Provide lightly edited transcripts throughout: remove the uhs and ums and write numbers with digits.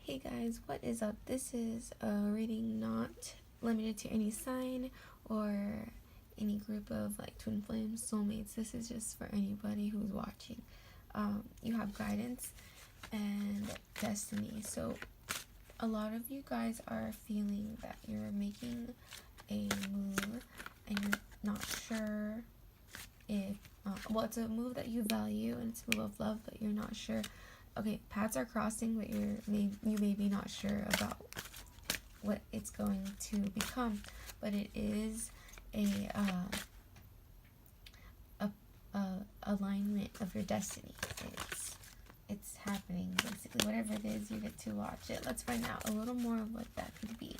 Hey guys, what is up? This is a reading not limited to any sign or any group of like twin flames, soulmates. This is just for anybody who's watching. You have guidance and destiny. So a lot of you guys are feeling that you're making a move and you're not sure if, well, it's a move that you value and it's a move of love, but you're not sure. Okay, paths are crossing, but you may be not sure about what it's going to become. But it is a alignment of your destiny. It's happening basically. Whatever it is, you get to watch it. Let's find out a little more of what that could be.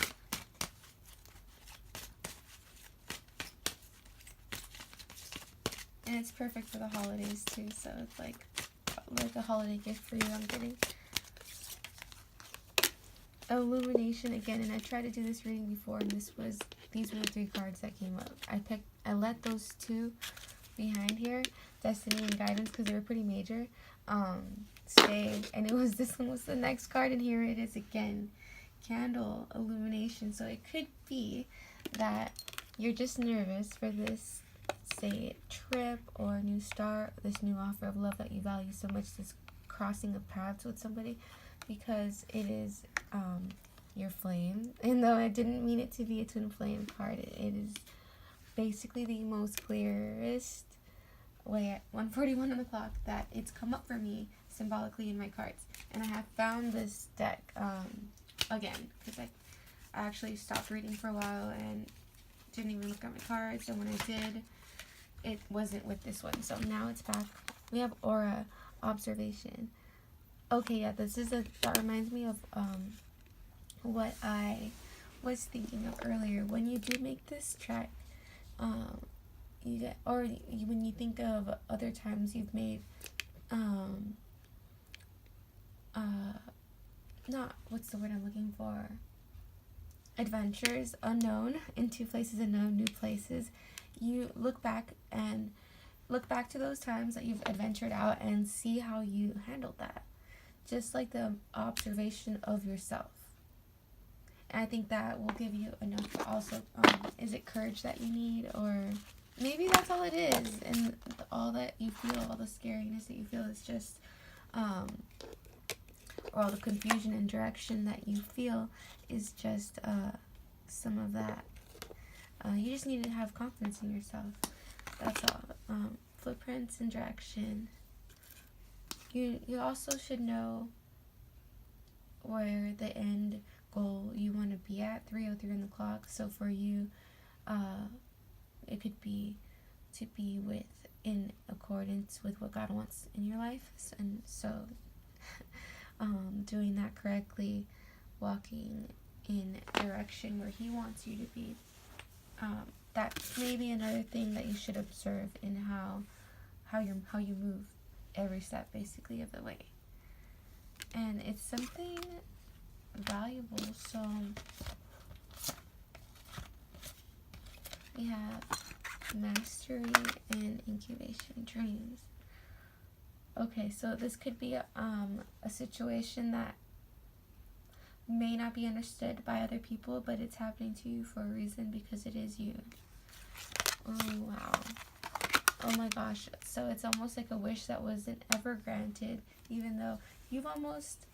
And it's perfect for the holidays too. So it's like a holiday gift for you. I'm getting illumination again, and I tried to do this reading before, and these were the 3 cards that came up. I let those 2 behind here, destiny and guidance, because they were pretty major, stay, and this one was the next card, and here it is again, candle, illumination. So it could be that you're just nervous for this, say, trip or new start, this new offer of love that you value so much, this crossing of paths with somebody, because it is your flame. And though I didn't mean it to be a twin flame card, it is basically the most clearest way at 1:41 on the clock that it's come up for me symbolically in my cards. And I have found this deck again, because I actually stopped reading for a while and didn't even look at my cards, and when I did, it wasn't with this one. So now it's back. We have aura, observation. Okay, yeah, that reminds me of what I was thinking of earlier. When you do make this track, you get, or when you think of other times you've made not, what's the word I'm looking for, adventures, unknown, into places unknown, new places, you look back to those times that you've adventured out and see how you handled that, just like the observation of yourself. And I think that will give you enough. Also, is it courage that you need, or maybe that's all it is, and all that you feel, all the scariness that you feel is just or all the confusion and direction that you feel is just some of that. You just need to have confidence in yourself. That's all. Footprints and direction. You also should know where the end goal you want to be at, 3:03 on the clock. So for you, it could be to be in accordance with what God wants in your life. And so doing that correctly, walking in a direction where He wants you to be. That's maybe another thing that you should observe in how you move every step, basically, of the way. And it's something valuable. So we have mastery and incubation dreams. Okay, so this could be a situation that may not be understood by other people, but it's happening to you for a reason, because it is you. Oh, wow. Oh my gosh. So it's almost like a wish that wasn't ever granted, even though you've almost,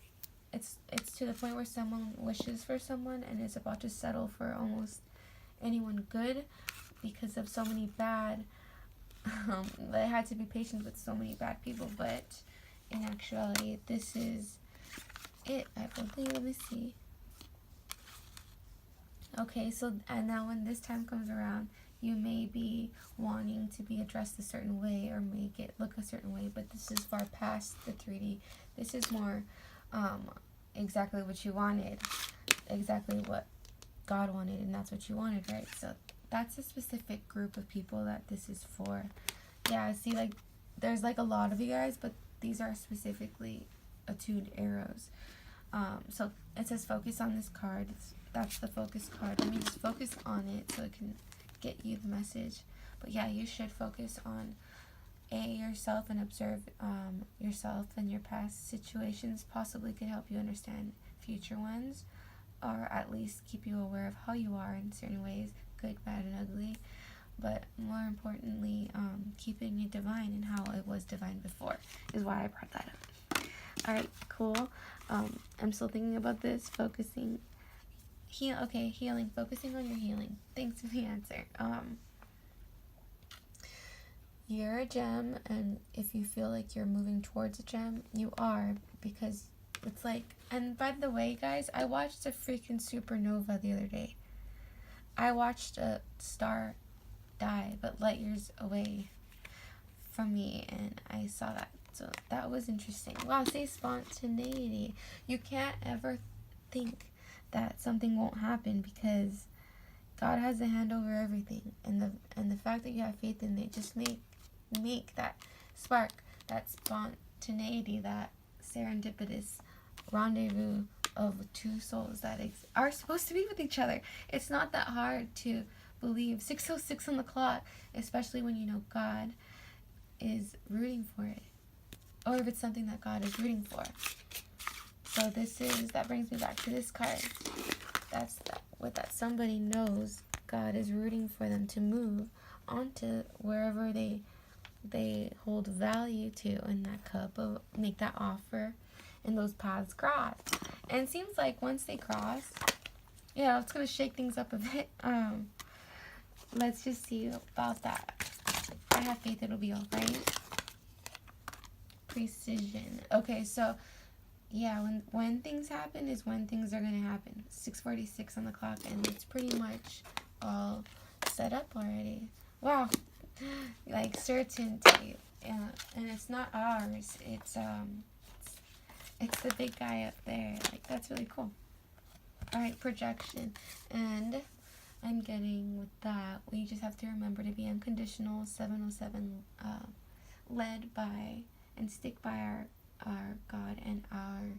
it's to the point where someone wishes for someone and is about to settle for almost anyone good because of so many bad, they had to be patient with so many bad people. But in actuality, this is it, I believe. Let me see. Okay, so, and now when this time comes around, you may be wanting to be addressed a certain way or make it look a certain way, but this is far past the 3D. This is more exactly what you wanted, exactly what God wanted, and that's what you wanted, right? So that's a specific group of people that this is for. Yeah, see, like, there's like a lot of you guys, but these are specifically attuned arrows. So it says focus on this card. That's the focus card. Let me just focus on it so it can get you the message. But yeah, you should focus on yourself and observe yourself and your past situations possibly could help you understand future ones, or at least keep you aware of how you are in certain ways, good, bad, and ugly. But more importantly, keeping it divine and how it was divine before is why I brought that up. All right, cool. I'm still thinking about this, focusing. Healing. Focusing on your healing. Thanks for the answer. You're a gem, and if you feel like you're moving towards a gem, you are, because it's like, and by the way, guys, I watched a freaking supernova the other day. I watched a star die, but light years away from me, and I saw that. So that was interesting. Wow, say spontaneity. You can't ever think that something won't happen, because God has a hand over everything, and the fact that you have faith in it just make that spark, that spontaneity, that serendipitous rendezvous of two souls that are supposed to be with each other. It's not that hard to believe. 6:06 on the clock, especially when you know God is rooting for it, or if it's something that God is rooting for. So that brings me back to this card. That's that somebody knows God is rooting for them to move onto wherever they hold value to in that cup, of make that offer, and those paths cross. And it seems like once they cross, it's gonna shake things up a bit. Let's just see about that. I have faith it'll be alright. Precision. Okay, so yeah, when things happen is when things are gonna happen. 6:46 on the clock, and it's pretty much all set up already. Wow, like certainty, and it's not ours. It's the big guy up there. Like, that's really cool. All right, projection, and I'm getting with that. We just have to remember to be unconditional. 707, led by and stick by our God and our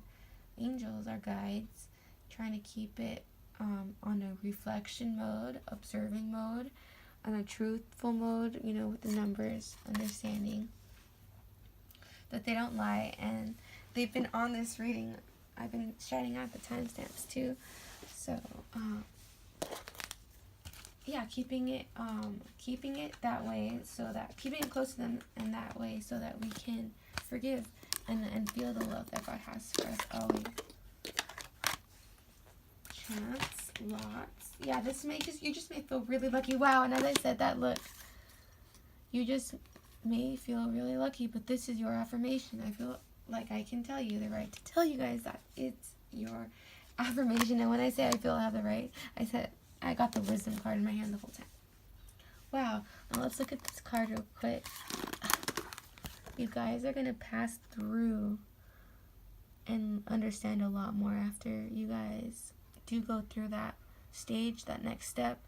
angels, our guides, trying to keep it on a reflection mode, observing mode, on a truthful mode, with the numbers, understanding that they don't lie. And they've been on this reading. I've been shouting out the timestamps too. So, keeping it that way, so that keeping it close to them in that way, so that we can forgive and feel the love that God has for us always. Chance, lots. Yeah, you just may feel really lucky. Wow, and as I said that, look, you just may feel really lucky, but this is your affirmation. I feel like I can tell you the right to tell you guys that it's your affirmation. And when I say I feel I have the right, I said I got the wisdom card in my hand the whole time. Wow. Now let's look at this card real quick. You guys are going to pass through and understand a lot more after you guys do go through that stage, that next step,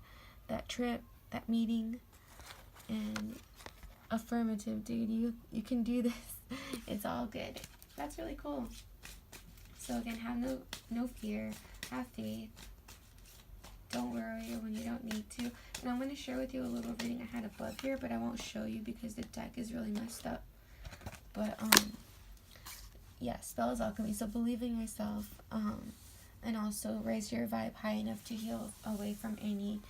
that trip, that meeting. And affirmative, dude. You can do this. It's all good. That's really cool. So again, have no fear. Have faith. Don't worry when you don't need to. And I'm going to share with you a little reading I had above here, but I won't show you because the deck is really messed up. But, spells alchemy. So believe in yourself, and also raise your vibe high enough to heal away from any,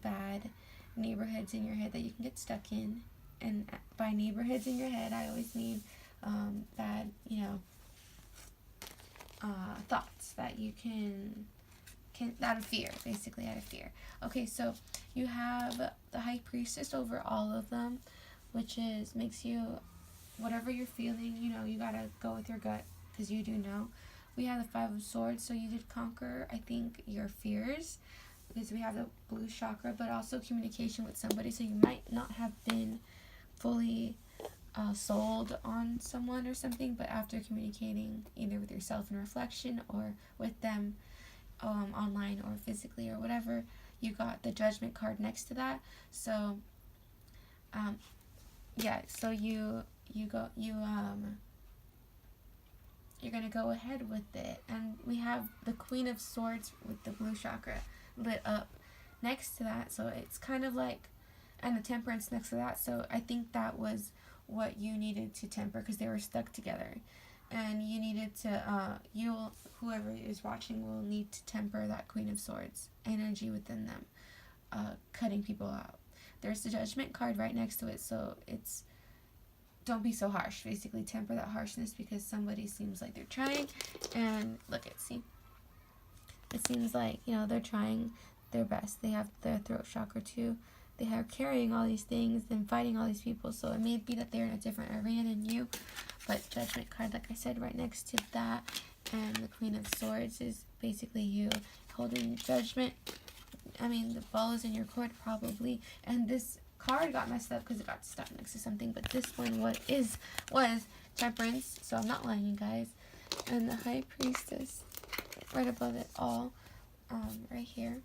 bad neighborhoods in your head that you can get stuck in. And by neighborhoods in your head, I always mean bad, thoughts that you can out of fear, basically out of fear. Okay, so you have the High Priestess over all of them, which makes you, whatever you're feeling, you gotta go with your gut, because you do know. We have the Five of Swords, so you did conquer, I think, your fears, because we have the blue chakra, but also communication with somebody, so you might not have been fully sold on someone or something, but after communicating either with yourself in reflection or with them online or physically or whatever, you got the Judgment card next to that. So so you're gonna go ahead with it. And we have the Queen of Swords with the blue chakra lit up next to that, so it's kind of like, and the Temperance next to that. So I think that was what you needed to temper because they were stuck together, and you needed to whoever is watching will need to temper that Queen of Swords energy within them, cutting people out. There's the Judgment card right next to it, so it's don't be so harsh. Basically, temper that harshness because somebody seems like they're trying, and look at see. It seems like, you know, they're trying their best. They have their throat chakra too. They are carrying all these things and fighting all these people. So it may be that they're in a different arena than you. But Judgment card, like I said, right next to that. And the Queen of Swords is basically you holding Judgment. I mean, the ball is in your court probably. And this card got messed up because it got stuck next to something. But this one was Temperance. So I'm not lying, you guys. And the High Priestess right above it all, right here.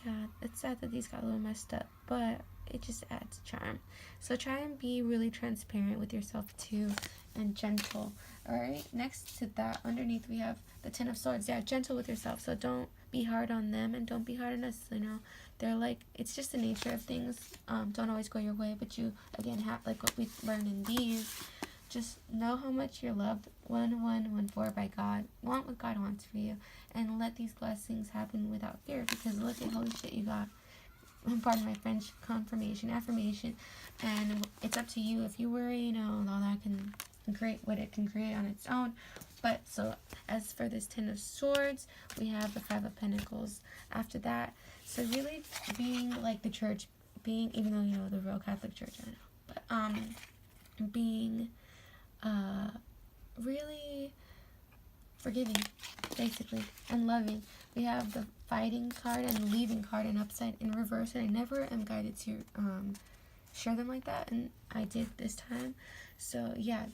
Yeah, it's sad that these got a little messed up, but it just adds charm. So try and be really transparent with yourself too, and gentle. Alright, next to that, underneath we have the Ten of Swords. Yeah, gentle with yourself, so don't be hard on them and don't be hard on us, you know. They're like, it's just the nature of things. Don't always go your way, but you, again, have, like what we learned in these, just know how much you're loved, 1114 by God. Want what God wants for you, and let these blessings happen without fear, because look at holy shit, you got, pardon my French, confirmation, affirmation, and it's up to you. If you worry, you know, all that can create what it can create on its own. But so as for this Ten of Swords, we have the Five of Pentacles after that. So really being like the church, being, even though, you know, the real Catholic Church, I know, but being really forgiving, basically, and loving. We have the Fighting card and the Leaving card in upside in reverse, and I never am guided to share them like that, and I did this time. So yeah,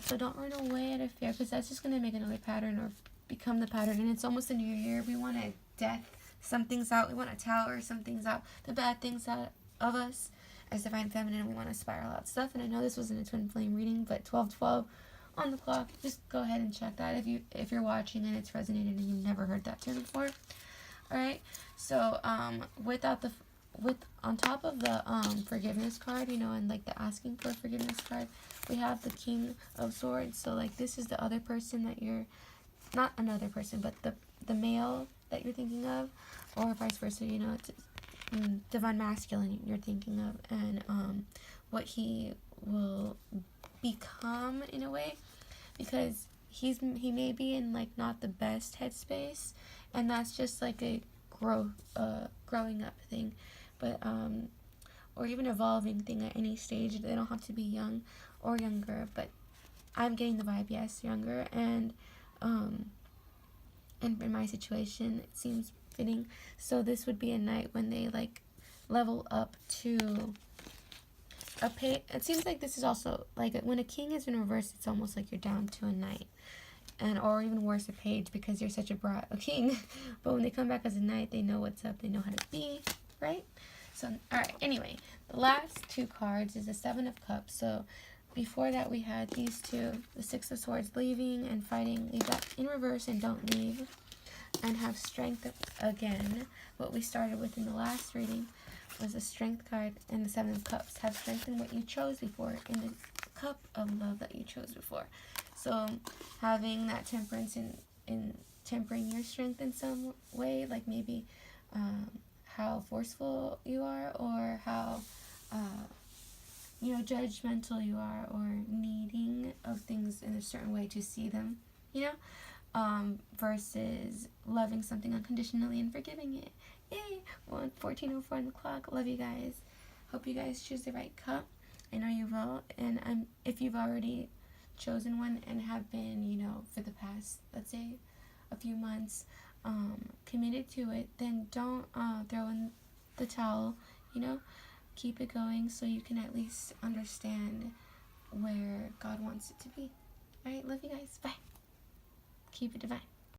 so don't run away out of fear, because that's just going to make another pattern or become the pattern. And it's almost a new year. We want to death some things out. We want to tower some things out, the bad things out of us. As Divine Feminine, we want to spiral out stuff. And I know this wasn't a twin flame reading, but 1212 on the clock. Just go ahead and check that if you're watching and it's resonated and you've never heard that term before. All right. So on top of the forgiveness card, you know, and like the asking for forgiveness card, we have the King of Swords. So like this is the other person that you're, not another person, but the male that you're thinking of, or vice versa. You know, it's divine masculine you're thinking of, and what he will become in a way, because he may be in like not the best headspace, and that's just like a growing up thing, but or even evolving thing at any stage. They don't have to be young or younger, but I'm getting the vibe, yes, younger, and in my situation it seems fitting. So this would be a night when they like level up to a pay. It seems like this is also like when a king is in reverse, it's almost like you're down to a knight, and or even worse, a page, because you're such a king. But when they come back as a knight, they know what's up, they know how to be, right? So all right, anyway, the last two cards is the Seven of Cups. So before that we had these two, the Six of Swords, leaving and fighting. Leave that in reverse and don't leave. And have strength again. What we started with in the last reading was the Strength card and the Seven of Cups. Have strength in what you chose before, in the cup of love that you chose before. So having that temperance in tempering your strength in some way, like maybe how forceful you are, or how you know, judgmental you are, or needing of things in a certain way to see them, you know, versus loving something unconditionally and forgiving it. Yay! 14:04 on the clock. Love you guys. Hope you guys choose the right cup. I know you will. And if you've already chosen one and have been, you know, for the past, let's say, a few months, committed to it, then don't throw in the towel, you know. Keep it going so you can at least understand where God wants it to be. Alright, love you guys. Bye. Keep it divine.